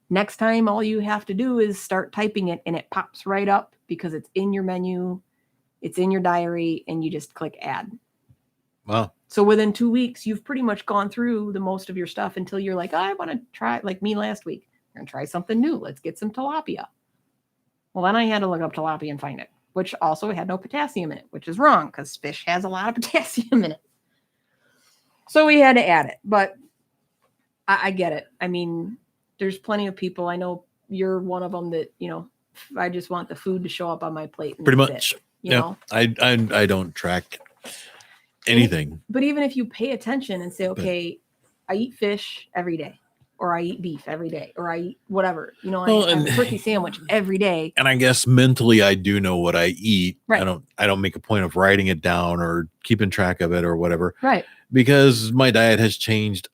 next time all you have to do is start typing it and it pops right up because it's in your menu, it's in your diary, and you just click add. Wow. So within 2 weeks, you've pretty much gone through the most of your stuff until you're like, I want to try, like me last week, I'm going to try something new. Let's get some tilapia. Well, then I had to look up tilapia and find it, which also had no potassium in it, which is wrong because fish has a lot of potassium in it. So we had to add it, but I get it. I mean, there's plenty of people. I know you're one of them that, I just want the food to show up on my plate. And Pretty that's much. It, you know? I don't track anything. But even if you pay attention and say, okay, I eat fish every day, or I eat beef every day, or I eat whatever, I have a turkey sandwich every day. And I guess mentally I do know what I eat. Right. I don't make a point of writing it down or keeping track of it or whatever. Right. Because my diet has changed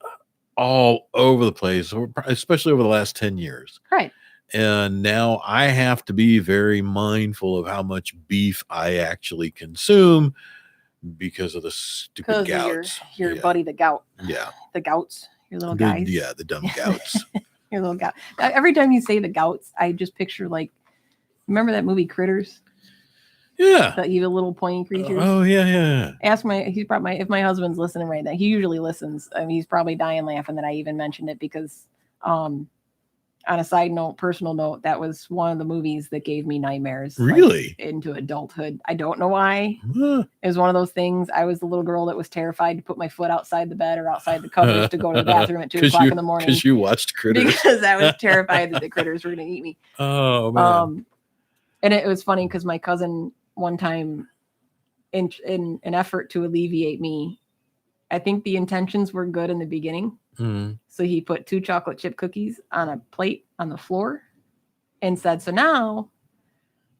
all over the place, especially over the last 10 years. Right. And now I have to be very mindful of how much beef I actually consume because of the stupid gouts. Your buddy, the gout. Yeah. The gouts. Your little guys. Yeah, the dumb gouts. Your little gout. Every time you say the gouts, I just picture remember that movie Critters? Yeah. The evil little pointy creatures. Oh yeah. If my husband's listening right now, he usually listens. I mean, he's probably dying laughing that I even mentioned it because, on a side note, personal note, that was one of the movies that gave me nightmares. Really? Into adulthood. I don't know why. Huh. It was one of those things. I was the little girl that was terrified to put my foot outside the bed or outside the covers to go to the bathroom at 2 o'clock in the morning. Because you watched Critters. Because I was terrified that the critters were going to eat me. Oh man. And it was funny because my cousin one time, in an effort to alleviate me, I think the intentions were good in the beginning. Mm. So he put 2 chocolate chip cookies on a plate on the floor and said, so now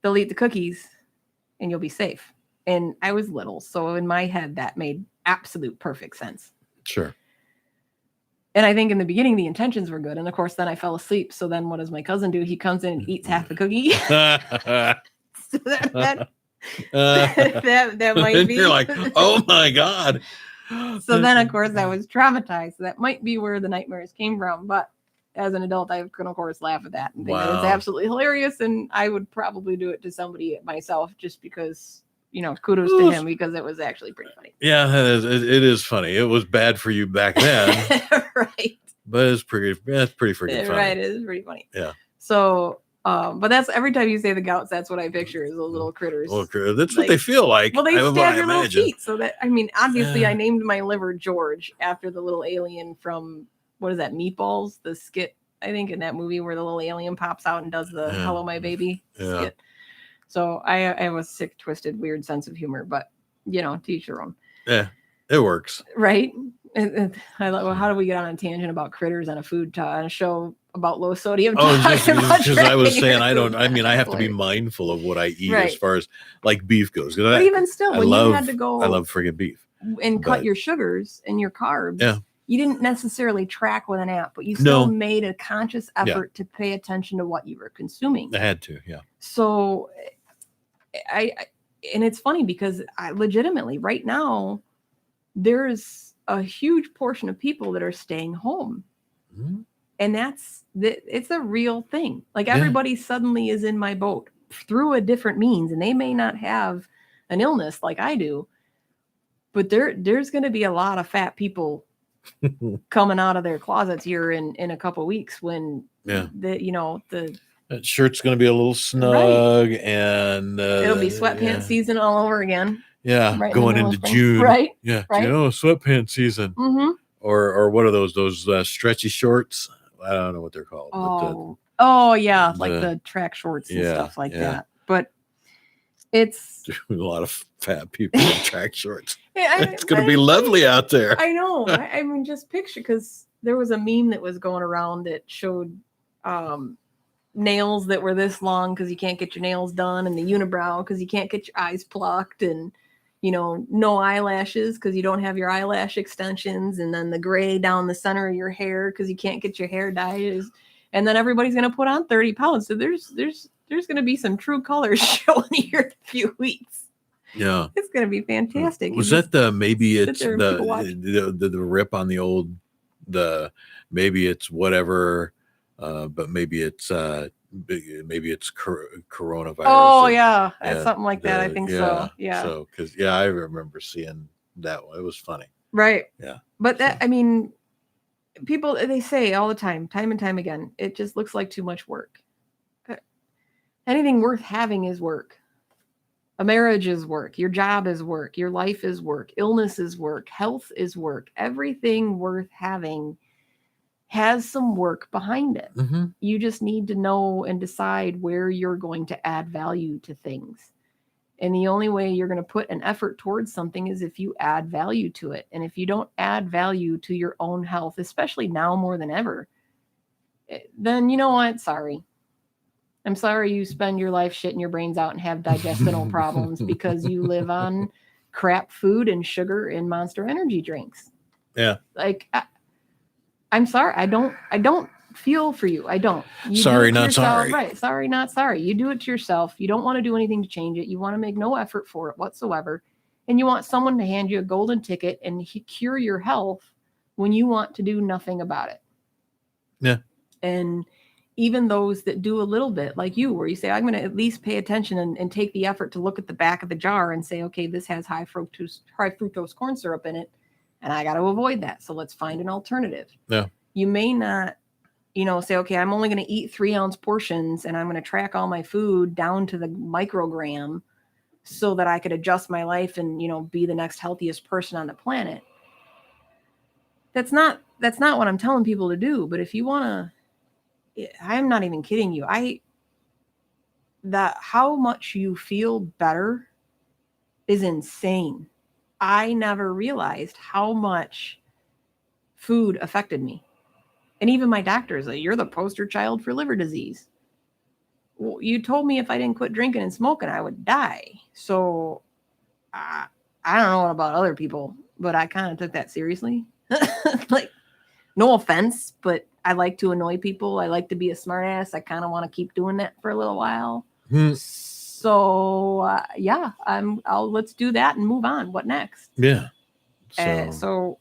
they'll eat the cookies and you'll be safe. And I was little. So in my head, that made absolute perfect sense. Sure. And I think in the beginning, the intentions were good. And of course, then I fell asleep. So then what does my cousin do? He comes in and eats half the cookie. So that might be. You're like, oh my God. So then, of course, I was traumatized. So that might be where the nightmares came from. But as an adult, I can, of course, laugh at that and think that it's absolutely hilarious. And I would probably do it to somebody myself just because, kudos to him because it was actually pretty funny. Yeah, it is funny. It was bad for you back then. Right. But it's pretty freaking funny. Right. It is pretty funny. Yeah. So, but that's every time you say the gouts, that's what I picture is those little critters. That's what they feel like. Well, they stab your little feet. So that, obviously I named my liver George after the little alien from, what is that, Meatballs? The skit, I think, in that movie where the little alien pops out and does the Hello, My Baby skit. So I have a sick, twisted, weird sense of humor, but, to each your own. Yeah, it works. Right? I love, well, how do we get on a tangent about critters on a show about low sodium? Just because I was saying I have to be mindful of what I eat as far as like beef goes. But even still, you had to go, I love friggin' beef and cut your sugars and your carbs. Yeah. You didn't necessarily track with an app, but you still made a conscious effort to pay attention to what you were consuming. I had to, yeah. So and it's funny because I legitimately right now, there's a huge portion of people that are staying home. Mm-hmm. And it's a real thing. Like everybody suddenly is in my boat through a different means, and they may not have an illness like I do, but there's going to be a lot of fat people coming out of their closets here in a couple of weeks when that shirt's going to be a little snug and it'll be sweatpants season all over again. Yeah, right going into June. Right. Yeah, right? Sweatpants season. Mm-hmm. Or what are those stretchy shorts? I don't know what they're called. But like the track shorts and stuff like that. But it's a lot of fat people in track shorts. It's going to be lovely out there. I know. I mean, just picture, because there was a meme that was going around that showed nails that were this long because you can't get your nails done, and the unibrow because you can't get your eyes plucked, and no eyelashes because you don't have your eyelash extensions, and then the gray down the center of your hair because you can't get your hair dyed, and then everybody's going to put on 30 pounds. So there's going to be some true colors showing here in a few weeks. Yeah. It's going to be fantastic. Was You that the maybe sit it's there and people watch. the rip on the old maybe it's whatever but maybe it's coronavirus. Oh yeah, that's and something like that. I think so. Yeah. So because I remember seeing that one. It was funny. Right. Yeah. But that, I mean, people, they say all the time and time again, it just looks like too much work. Anything worth having is work. A marriage is work. Your job is work. Your life is work. Illness is work. Health is work. Everything worth having has some work behind it. Mm-hmm. You just need to know and decide where you're going to add value to things. And the only way you're going to put an effort towards something is if you add value to it. And if you don't add value to your own health, especially now more than ever, then you know what? Sorry. I'm sorry you spend your life shitting your brains out and have digestional problems because you live on crap food and sugar and Monster energy drinks. Yeah. Like, I'm sorry. I don't feel for you. I don't. You sorry, not yourself, sorry. Right. Sorry, not sorry. You do it to yourself. You don't want to do anything to change it. You want to make no effort for it whatsoever. And you want someone to hand you a golden ticket and cure your health when you want to do nothing about it. Yeah. And even those that do a little bit like you, where you say, I'm going to at least pay attention and take the effort to look at the back of the jar and say, okay, this has high fructose corn syrup in it. And I got to avoid that. So let's find an alternative. Yeah. You may not, say, okay, I'm only going to eat 3-ounce portions and I'm going to track all my food down to the microgram so that I could adjust my life and, be the next healthiest person on the planet. That's not what I'm telling people to do. But if you want to, I'm not even kidding you. How much you feel better is insane. I never realized how much food affected me. And even my doctors, like, you're the poster child for liver disease. Well, you told me if I didn't quit drinking and smoking, I would die. So I don't know about other people, but I kind of took that seriously. Like, no offense, but I like to annoy people. I like to be a smartass. I kind of want to keep doing that for a little while. So let's do that and move on. What next? Yeah. So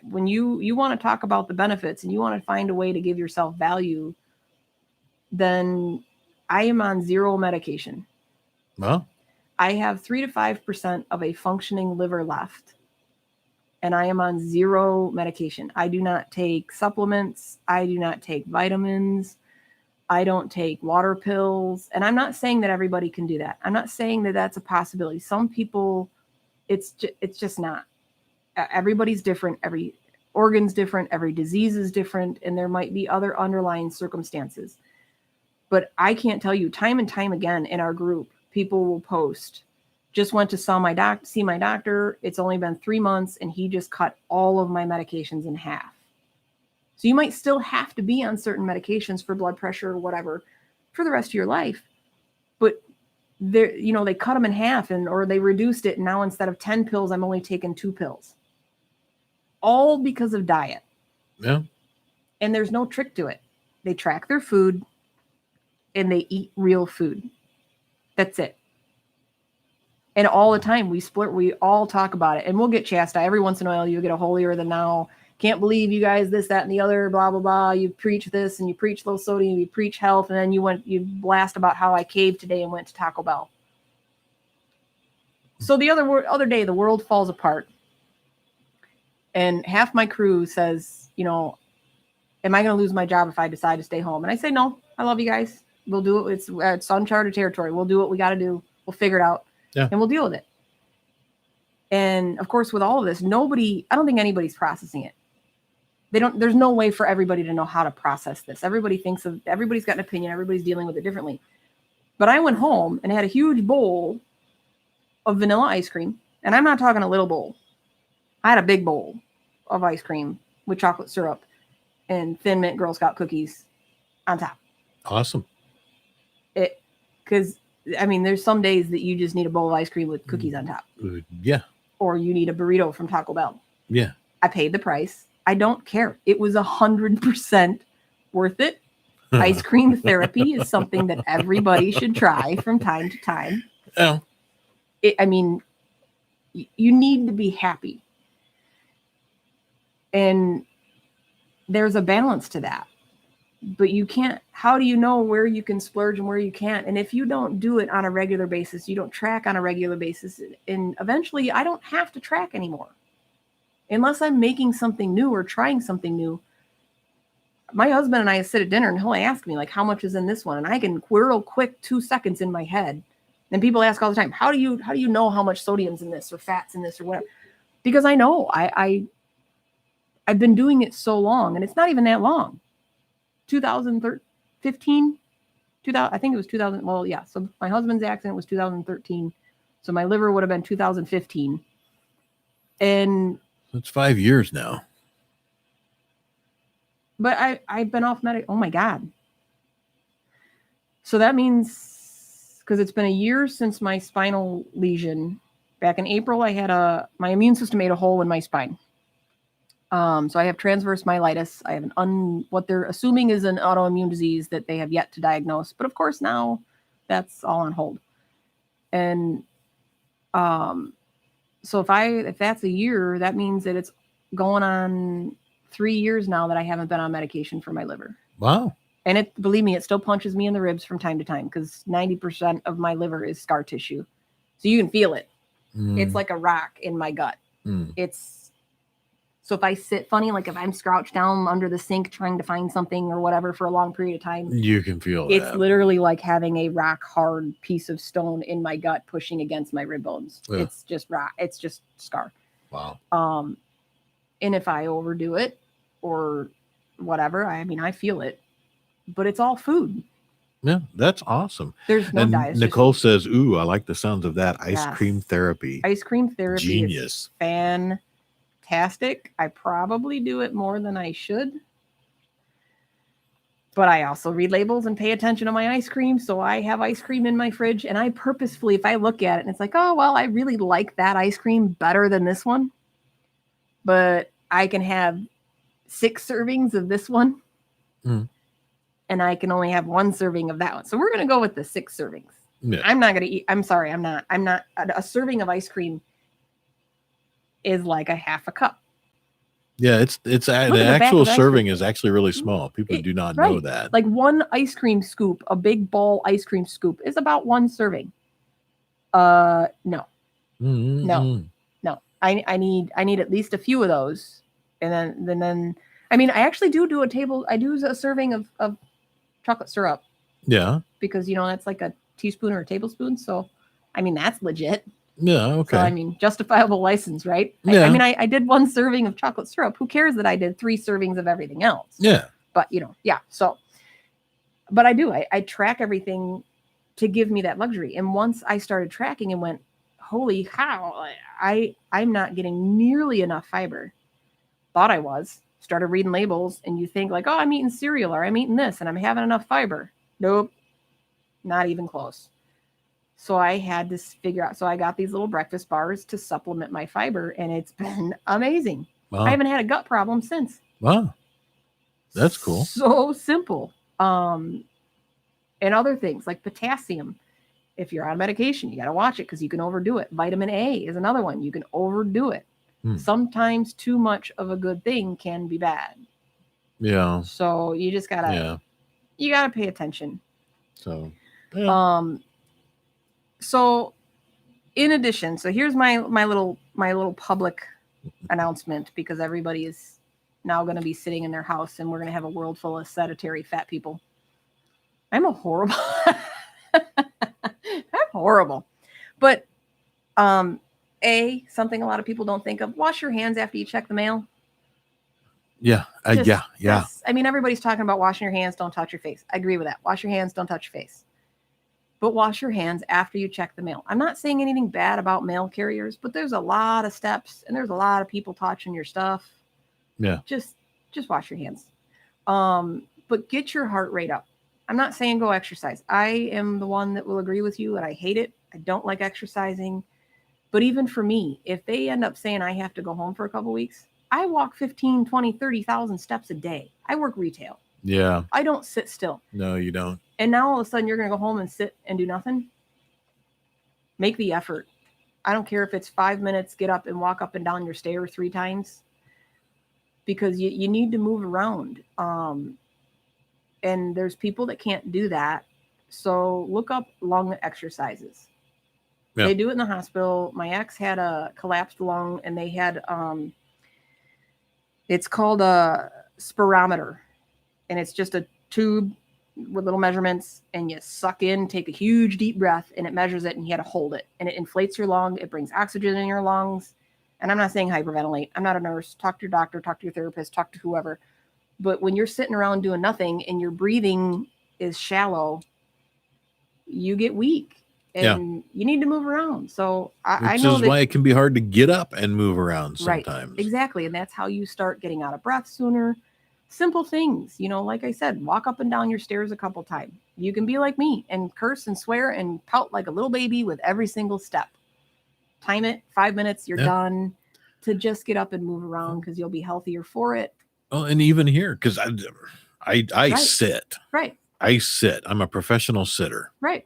when you want to talk about the benefits and you want to find a way to give yourself value, then I am on 0 medication. Well, I have 3 to 5% of a functioning liver left. And I am on 0 medication. I do not take supplements. I do not take vitamins. I don't take water pills. And I'm not saying that everybody can do that. I'm not saying that that's a possibility. Some people, it's just not. Everybody's different. Every organ's different. Every disease is different. And there might be other underlying circumstances. But I can't tell you, time and time again in our group, people will post, just went to see my doctor. It's only been 3 months and he just cut all of my medications in half. So you might still have to be on certain medications for blood pressure or whatever for the rest of your life. But they cut them in half or they reduced it. And now instead of 10 pills, I'm only taking 2 pills. All because of diet. Yeah. And there's no trick to it. They track their food and they eat real food. That's it. And all the time we all talk about it, and we'll get chastised. Every once in a while, you get a holier than thou. Can't believe you guys, this, that, and the other, blah, blah, blah. You preach this and you preach low sodium, you preach health. And then you blast about how I caved today and went to Taco Bell. So the other day, the world falls apart. And half my crew says, am I going to lose my job if I decide to stay home? And I say, no, I love you guys. We'll do it. It's uncharted territory. We'll do what we got to do. We'll figure it out. Yeah. And we'll deal with it. And of course, with all of this, I don't think anybody's processing it. There's no way for everybody to know how to process this. Everybody's got an opinion. Everybody's dealing with it differently. But I went home and had a huge bowl of vanilla ice cream. And I'm not talking a little bowl. I had a big bowl of ice cream with chocolate syrup and Thin Mint Girl Scout cookies on top. Awesome. Because there's some days that you just need a bowl of ice cream with cookies on top. Yeah. Or you need a burrito from Taco Bell. Yeah. I paid the price. I don't care. It was 100% worth it. Ice cream therapy is something that everybody should try from time to time. Yeah. You need to be happy. And there's a balance to that. But you can't, how do you know where you can splurge and where you can't? And if you don't do it on a regular basis, you don't track on a regular basis, and eventually I don't have to track anymore. Unless I'm making something new or trying something new. My husband and I sit at dinner and he'll ask me, like, how much is in this one? And I can real quick 2 seconds in my head. And people ask all the time, how do you know how much sodium's in this or fats in this or whatever? Because I know I've been doing it so long, and it's not even that long. 2015, 2000, I think it was 2000. Well, yeah. So my husband's accident was 2013. So my liver would have been 2015. And it's 5 years now. But I've been off medic. Oh my God. So that means, because it's been a year since my spinal lesion. Back in April, I had my immune system made a hole in my spine. So I have transverse myelitis. I have what they're assuming is an autoimmune disease that they have yet to diagnose. But of course now that's all on hold. And so if that's a year, that means that it's going on 3 years now that I haven't been on medication for my liver. Wow. And believe me, it still punches me in the ribs from time to time, because 90% of my liver is scar tissue. So you can feel it. It's like a rock in my gut. So if I sit funny, like if I'm crouched down under the sink trying to find something or whatever for a long period of time, you can feel it's literally like having a rock hard piece of stone in my gut pushing against my rib bones. Yeah. It's just rock. It's just scar. Wow. And if I overdo it or whatever, I feel it, but it's all food. Yeah, that's awesome. There's no diet. Nicole says, ooh, I like the sounds of that. Ice cream therapy. Ice cream therapy. Genius. Is fantastic. I probably do it more than I should. But I also read labels and pay attention to my ice cream. So I have ice cream in my fridge, and I purposefully, if I look at it and it's like, oh, well, I really like that ice cream better than this one, but I can have 6 servings of this one. And I can only have 1 serving of that one. So we're going to go with the 6 servings. Yeah. I'm not going to eat. I'm sorry. I'm not. A serving of ice cream is like a half a cup. Yeah, it's the actual serving is actually really small. People do not know that. Like 1 ice cream scoop, a big ball ice cream scoop, is about 1 serving. No. No. I need at least a few of those, and then I actually do a serving of chocolate syrup. Yeah. Because that's like a teaspoon or a tablespoon, so that's legit. Yeah, okay. So, justifiable license, right? Yeah. I did 1 serving of chocolate syrup. Who cares that I did 3 servings of everything else? Yeah. But, yeah. So, but I do. I track everything to give me that luxury. And once I started tracking and went, holy cow, I'm not getting nearly enough fiber. Thought I was. Started reading labels, and you think like, oh, I'm eating cereal or I'm eating this and I'm having enough fiber. Nope. Not even close. So I had to figure out. So I got these little breakfast bars to supplement my fiber, and it's been amazing. Wow. I haven't had a gut problem since. Wow. That's cool. So simple. And other things like potassium. If you're on medication, you got to watch it because you can overdo it. Vitamin A is another one. You can overdo it. Sometimes too much of a good thing can be bad. Yeah. So you just gotta, you gotta pay attention. So, So in addition, so here's my little public announcement, because everybody is now going to be sitting in their house and we're going to have a world full of sedentary fat people. I'm horrible. But, something a lot of people don't think of, wash your hands after you check the mail. Yeah. Yeah. Everybody's talking about washing your hands, don't touch your face. I agree with that. Wash your hands, don't touch your face. But wash your hands after you check the mail. I'm not saying anything bad about mail carriers, but there's a lot of steps and there's a lot of people touching your stuff. Yeah. Just wash your hands. But get your heart rate up. I'm not saying go exercise. I am the one that will agree with you, and I hate it. I don't like exercising. But even for me, if they end up saying I have to go home for a couple weeks, I walk 15, 20, 30,000 steps a day. I work retail. Yeah. I don't sit still. No, you don't. And now all of a sudden you're going to go home and sit and do nothing? Make the effort. I don't care if it's 5 minutes, get up and walk up and down your stair 3 times, because you need to move around. And there's people that can't do that. So look up lung exercises. Yeah. They do it in the hospital. My ex had a collapsed lung, and they had, it's called a spirometer, and it's just a tube with little measurements, and you suck in, take a huge deep breath, and it measures it, and you had to hold it, and it inflates your lung. It brings oxygen in your lungs. And I'm not saying hyperventilate. I'm not a nurse. Talk to your doctor, talk to your therapist, talk to whoever. But when you're sitting around doing nothing and your breathing is shallow, you get weak, and you need to move around. So I know Which is why it can be hard to get up and move around sometimes. Right, exactly. And that's how you start getting out of breath sooner. Simple things, like I said, walk up and down your stairs a couple times. You can be like me and curse and swear and pout like a little baby with every single step. Time it, 5 minutes, you're done, to just get up and move around, because you'll be healthier for it. Oh, and even here, because I sit. Right. I sit. I'm a professional sitter. Right.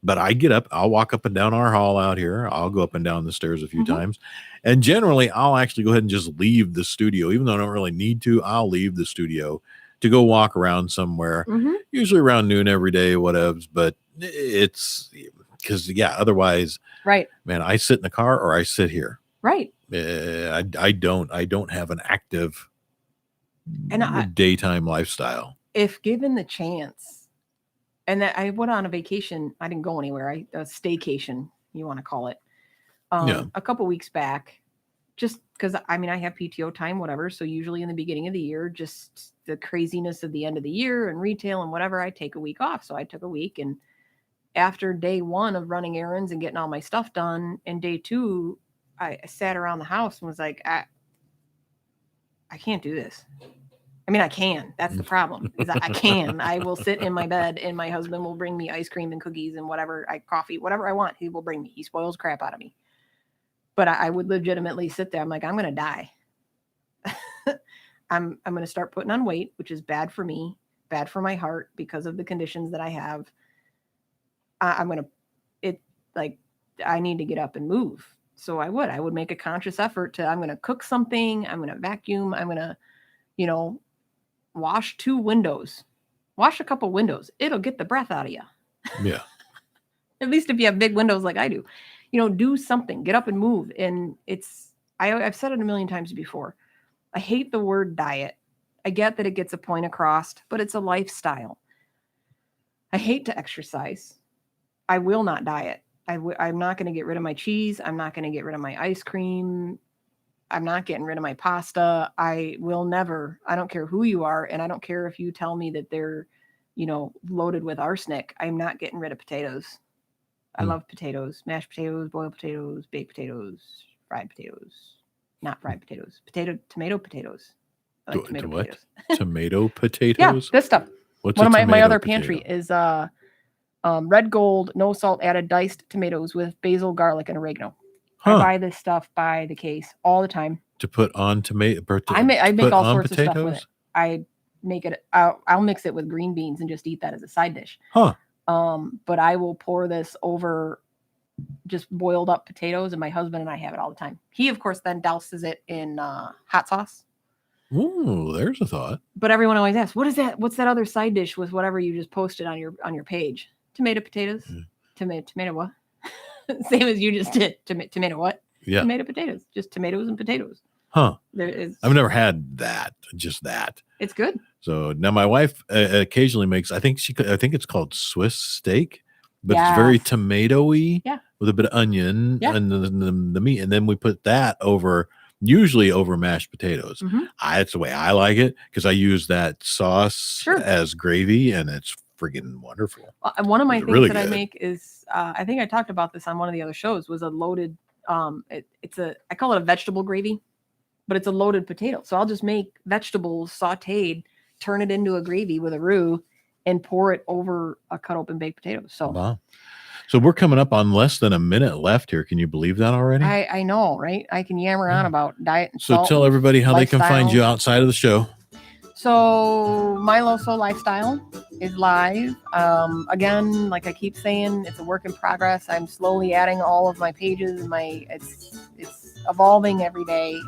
But I get up, I'll walk up and down our hall out here. I'll go up and down the stairs a few times. And generally I'll actually go ahead and just leave the studio. Even though I don't really need to, I'll leave the studio to go walk around somewhere, usually around noon every day, whatever. But it's because, otherwise, man, I sit in the car or I sit here. Right. I don't have an active daytime lifestyle. If given the chance. And that I went on a vacation. I didn't go anywhere. A staycation, you want to call it, a couple weeks back, just because, I have PTO time, whatever. So usually in the beginning of the year, just the craziness of the end of the year and retail and whatever, I take a week off. So I took a week. And after day 1 of running errands and getting all my stuff done, and day 2, I sat around the house and was like, I can't do this. I can. That's the problem. Is I can. I will sit in my bed, and my husband will bring me ice cream and cookies and coffee, whatever I want. He will bring me. He spoils crap out of me. But I would legitimately sit there. I'm like, I'm going to die. I'm going to start putting on weight, which is bad for me, bad for my heart because of the conditions that I have. I need to get up and move. So I would make a conscious effort I'm going to cook something. I'm going to vacuum. I'm going to, wash 2 windows, wash a couple windows. It'll get the breath out of you. Yeah. At least if you have big windows like I do, do something, get up and move. And I've said it a million times before. I hate the word diet. I get that it gets a point across, but it's a lifestyle. I hate to exercise. I will not diet. I'm not going to get rid of my cheese. I'm not going to get rid of my ice cream. I'm not getting rid of my pasta. I will never. I don't care who you are. And I don't care if you tell me that they're, loaded with arsenic. I'm not getting rid of potatoes. I love potatoes, mashed potatoes, boiled potatoes, baked potatoes, fried potatoes, not fried potatoes, tomato potatoes. I like tomato potatoes. Tomato potatoes? Yeah, this stuff. What's one of my other potato? Pantry is red gold, no salt added diced tomatoes with basil, garlic, and oregano. I buy this stuff by the case all the time. To put on tomato. I make all sorts of stuff with it. I make it. I'll mix it with green beans and just eat that as a side dish. But I will pour this over just boiled up potatoes, and my husband and I have it all the time. He, of course, then douses it in hot sauce. Ooh, there's a thought. But everyone always asks, "What is that? What's that other side dish with whatever you just posted on your page?" Tomato potatoes. Tomato what? Same as you just did. Tomato what? Yeah. Tomato potatoes. Just tomatoes and potatoes. I've never had that. Just that. It's good. So now my wife occasionally makes. I think it's called Swiss steak, but it's very tomatoey. Yeah. With a bit of onion and the meat, and then we put that usually over mashed potatoes. That's the way I like it, because I use that sauce as gravy, and it's friggin' wonderful. One of my things that I make is, I think I talked about this on one of the other shows, was a loaded, I call it a vegetable gravy, but it's a loaded potato. So I'll just make vegetables sauteed, turn it into a gravy with a roux, and pour it over a cut open baked potato. So, wow. So we're coming up on less than a minute left here. Can you believe that already? I know, right? I can yammer on about diet and so salt. Tell everybody how they can find you outside of the show. So my LoSo lifestyle is live. Again, like I keep saying, it's a work in progress. I'm slowly adding all of my pages, and it's evolving every day.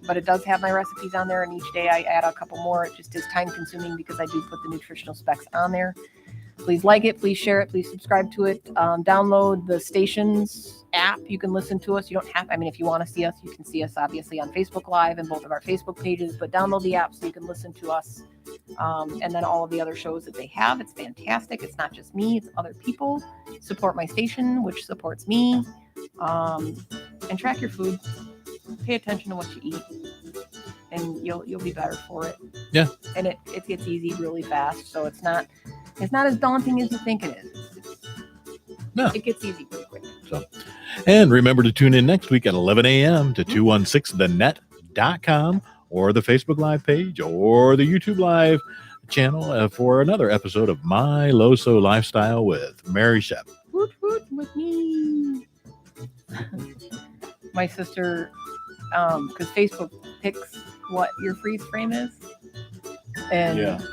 But it does have my recipes on there, and each day I add a couple more. It just is time consuming because I do put the nutritional specs on there. Please like it, please share it, please subscribe to it. Download the stations app. You can listen to us. You don't have, I mean, if you want to see us, you can see us obviously on Facebook Live and both of our Facebook pages, but download the app so you can listen to us. And then all of the other shows that they have. It's fantastic. It's not just me, it's other people. Support my station, which supports me. And track your food. Pay attention to what you eat, and you'll be better for it. Yeah. And it gets easy really fast, so it's not as daunting as you think it is. No. It gets easy pretty quick. So, and remember to tune in next week at 11 a.m. to 216thenet.com or the Facebook Live page or the YouTube Live channel for another episode of My LoSo Lifestyle with Mary Schepp. Woot woot with me. My sister, because Facebook picks what your freeze frame is, and